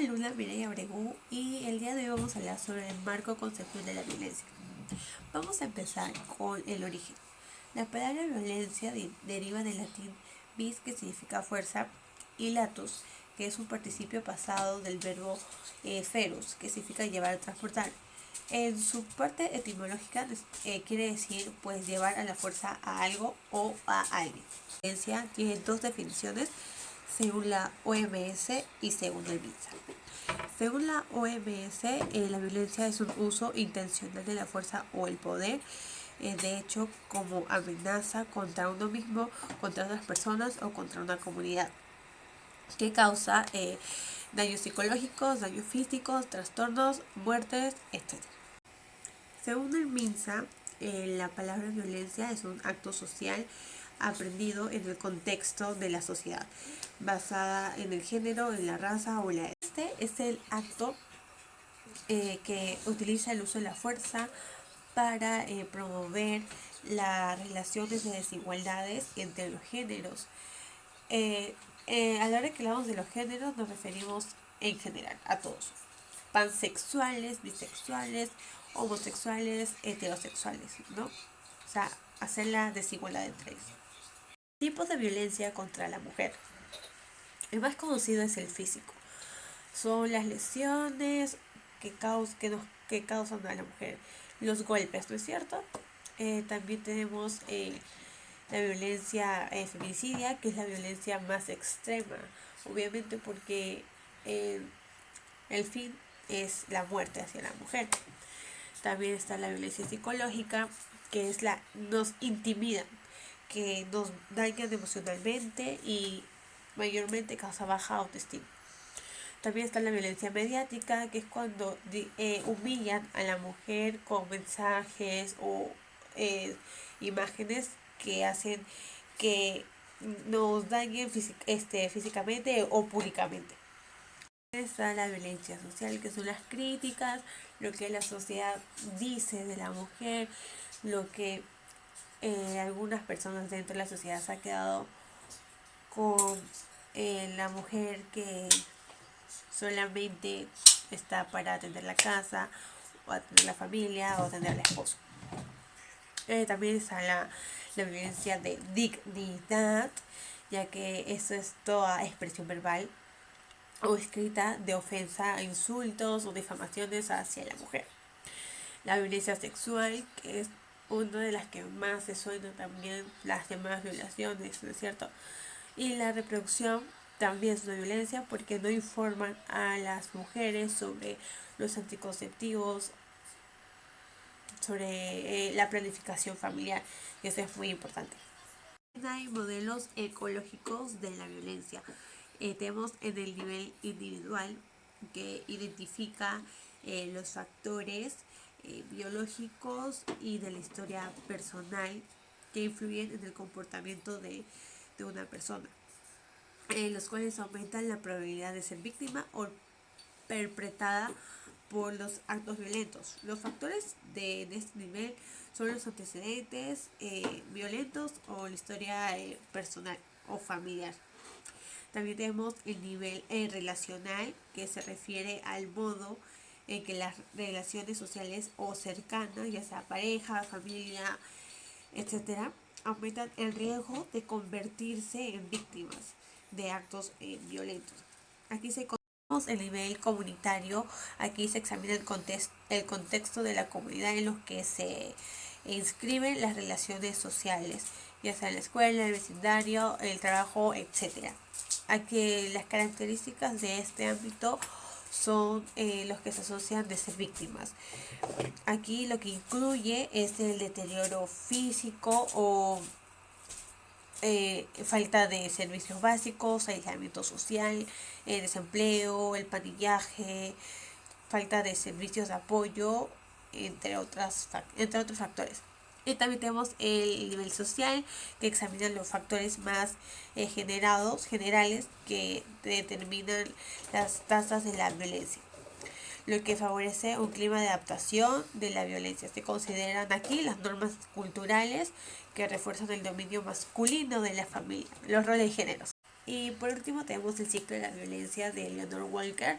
Luna Mireya Abregu y el día de hoy vamos a hablar sobre el marco conceptual de la violencia. Vamos a empezar con el origen. La palabra violencia deriva del latín vis, que significa fuerza, y latus, que es un participio pasado del verbo ferus, que significa llevar o transportar. En su parte etimológica quiere decir pues llevar a la fuerza a algo o a alguien. La violencia tiene dos definiciones según la OMS y según el MINSA. Según la OMS, la violencia es un uso intencional de la fuerza o el poder, de hecho, como amenaza contra uno mismo, contra otras personas o contra una comunidad, que causa daños psicológicos, daños físicos, trastornos, muertes, etc. Según el MINSA, la palabra violencia es un acto social aprendido en el contexto de la sociedad, basada en el género, en la raza o la edad. Este es el acto que utiliza el uso de la fuerza para promover las relaciones de desigualdades entre los géneros. A la hora que hablamos de los géneros nos referimos en general a todos: pansexuales, bisexuales, homosexuales, heterosexuales, ¿no? O sea, hacer la desigualdad entre ellos. Tipos de violencia contra la mujer. El más conocido es el físico. Son las lesiones que causan a la mujer, los golpes, ¿no es cierto? También tenemos la violencia femicidia, que es la violencia más extrema, obviamente porque el fin es la muerte hacia la mujer. También está la violencia psicológica, que es nos intimidan, que nos dañan emocionalmente y mayormente causa baja autoestima. También está la violencia mediática, que es cuando humillan a la mujer con mensajes o imágenes que hacen que nos dañen físicamente o públicamente. Está la violencia social, que son las críticas, lo que la sociedad dice de la mujer, lo que algunas personas dentro de la sociedad se ha quedado con la mujer que solamente está para atender la casa, o atender la familia, o atender al esposo. También está la violencia de dignidad, ya que eso es toda expresión verbal o escrita de ofensa, insultos o difamaciones hacia la mujer. La violencia sexual, que es una de las que más se suena, también las demás violaciones, ¿no es cierto? Y la reproducción también es una violencia porque no informan a las mujeres sobre los anticonceptivos, sobre la planificación familiar, y eso es muy importante. Hay modelos ecológicos de la violencia. Tenemos en el nivel individual, que identifica los factores biológicos y de la historia personal que influyen en el comportamiento de una persona, los cuales aumentan la probabilidad de ser víctima o perpetrada por los actos violentos. Los factores de este nivel son los antecedentes violentos o la historia personal o familiar. También tenemos el nivel relacional, que se refiere al modo en que las relaciones sociales o cercanas, ya sea pareja, familia, etcétera, aumentan el riesgo de convertirse en víctimas de actos violentos. Aquí se el nivel comunitario. Aquí se examina el contexto de la comunidad en los que se inscriben las relaciones sociales, ya sea en la escuela, el vecindario, el trabajo, etc. Aquí las características de este ámbito son los que se asocian de ser víctimas. Aquí lo que incluye es el deterioro físico o falta de servicios básicos, aislamiento social, desempleo, el patillaje, falta de servicios de apoyo, entre otros factores. Y también tenemos el nivel social, que examina los factores más generales, que determinan las tasas de la violencia, lo que favorece un clima de adaptación de la violencia. Se consideran aquí las normas culturales que refuerzan el dominio masculino de la familia, los roles de géneros. Y por último tenemos el ciclo de la violencia de Leonard Walker.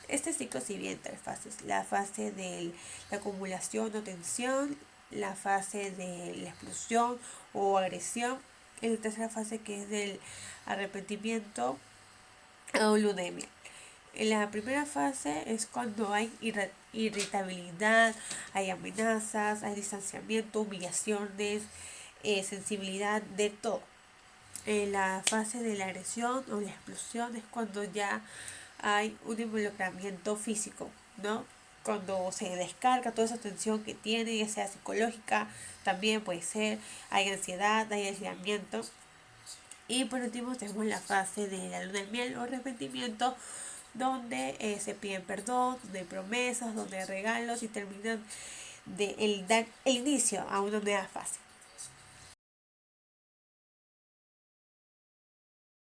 Este ciclo se divide en tres fases: la fase de la acumulación o tensión, la fase de la explosión o agresión, y la tercera fase, que es del arrepentimiento o lunemia. En la primera fase es cuando hay irritabilidad, hay amenazas, hay distanciamiento, humillaciones, sensibilidad, de todo. En la fase de la agresión o la explosión es cuando ya hay un involucramiento físico, ¿no? Cuando se descarga toda esa tensión que tiene, ya sea psicológica, también puede ser, hay ansiedad, hay aislamiento. Y por último tenemos la fase de la luna de miel o arrepentimiento, donde se piden perdón, donde hay promesas, donde hay regalos y terminan de dar el inicio a una nueva fase.